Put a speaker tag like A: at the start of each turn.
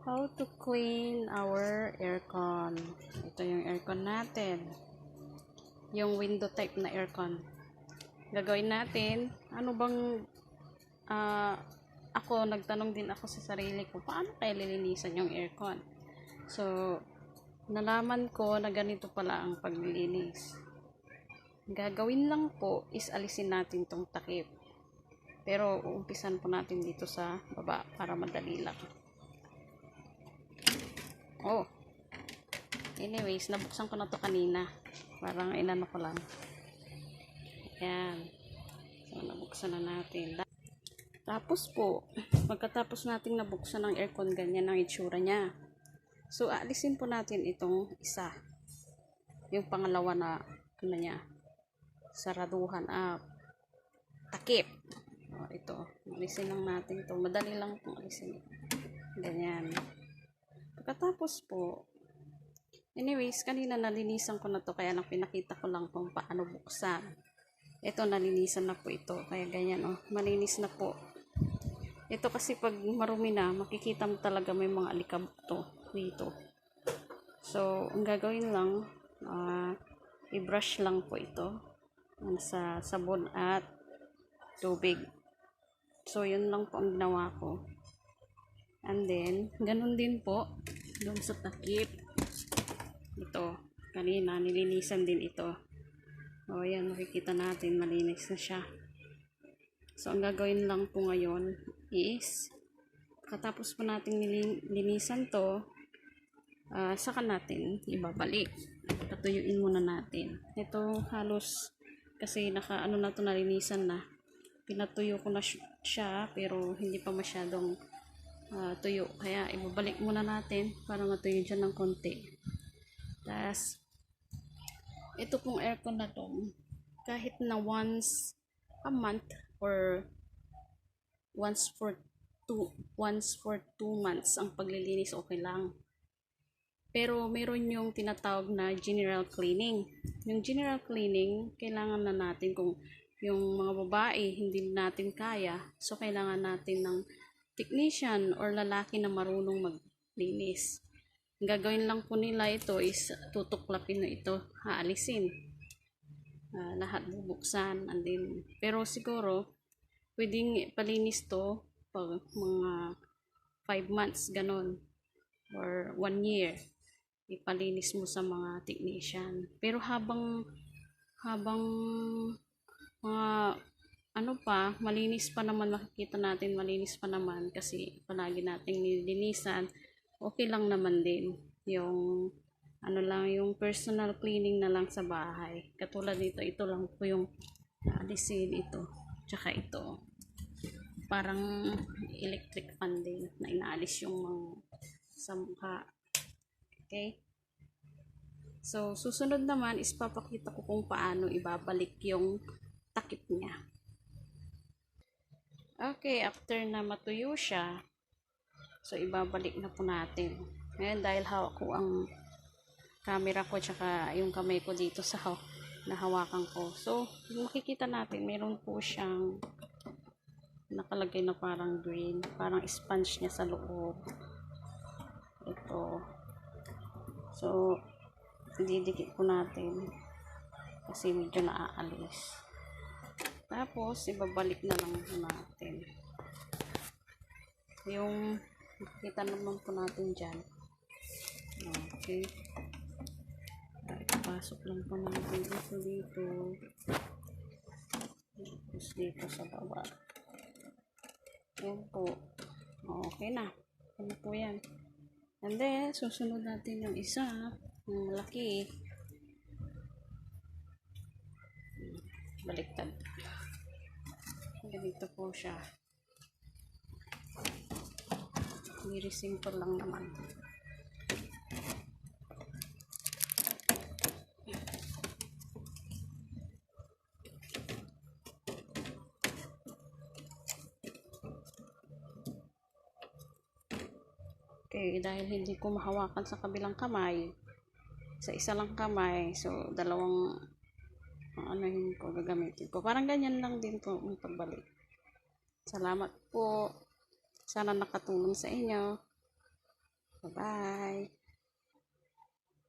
A: How to clean our aircon. Ito yung aircon natin. Yung window type na aircon. Gagawin natin, ano bang, nagtanong din ako sa sarili ko, paano kaya lilinisan yung aircon? So, nalaman ko na ganito pala ang paglilinis. Gagawin lang po is alisin natin tong takip. Pero, uumpisan po natin dito sa baba para madali lang. Oh, anyways, nabuksan ko na to kanina. Parang inano ko lang. Ayan. So, nabuksan na natin. Tapos po, pagkatapos nating nabuksan ng aircon, ganyan ang itsura niya. So, aalisin po natin itong isa. Yung pangalawa na, ano niya, saraduhan, takip. O, ito. Alisin lang natin ito. Madali lang pong alisin. Ganyan. Pagkatapos po, anyways, kanina nalinisan ko na to, kaya lang pinakita ko lang kung paano buksan. Ito, nalinisan na po ito. Kaya ganyan, malinis na po. Ito kasi pag marumi na, makikita mo talaga may mga alikabok to dito. So, ang gagawin lang, i-brush lang po ito sa sabon at tubig. So, yun lang po ang ginawa ko. And then, ganun din po, doon sa takip. Ito, kanina, nilinisan din ito. O, yan, makikita natin, malinis na siya. So, ang gagawin lang po ngayon is, katapos po natin linisan to, saka natin ibabalik. Patuyuin muna natin. Ito, halos, kasi nakaano na to, nalinisan na. Pinatuyo ko na siya, pero hindi pa masyadong tuyo. Kaya, ibabalik muna natin para matuyo dyan ng konti. Tapos, ito pong aircon na to, kahit na once a month or once for 2 months ang paglilinis, okay lang. Pero meron yung tinatawag na general cleaning. Yung general cleaning, kailangan na natin, kung yung mga babae hindi natin kaya, so kailangan natin ng technician or lalaki na marunong maglinis. Ang gagawin lang po nila ito is tutuklapin na ito, haalisin. Lahat bubuksan, and then, pero siguro pwedeng palinis to pag mga 5 months ganon or 1 year, ipalinis mo sa mga technician. Pero habang mga malinis pa naman, makikita natin malinis pa naman kasi palagi nating nilinisan, okay lang naman din yung yung personal cleaning na lang sa bahay. Katulad dito, ito lang po yung alisin, ito, tsaka ito. Parang electric fan din na inaalis yung mga sa mukha. Okay? So, susunod naman is papakita ko kung paano ibabalik yung takip niya. Okay, after na matuyo siya, so ibabalik na po natin. Ngayon, dahil hawak ko ang camera ko tsaka yung kamay ko dito sa nahawakan ko. So, makikita natin, meron po siyang nakalagay na parang green, parang sponge niya sa loob. Ito. So, didikit po natin kasi medyo naaalis. Tapos, ibabalik na lang po natin. Yung makikita naman po natin dyan. Okay. Ipasok lang po natin dito. Tapos dito sa baba. Yan po. Okay na. Ano po yan. And then, susunod natin yung isa. Yung malaki. Baliktad. Ganito po siya. Very simple lang naman. Okay, dahil hindi ko mahawakan sa kabilang kamay, sa isa lang kamay, so dalawang yun ko gagamitin ko. Parang ganyan lang din po ang pagbalik. Salamat po. Sana nakatulong sa inyo. Bye-bye.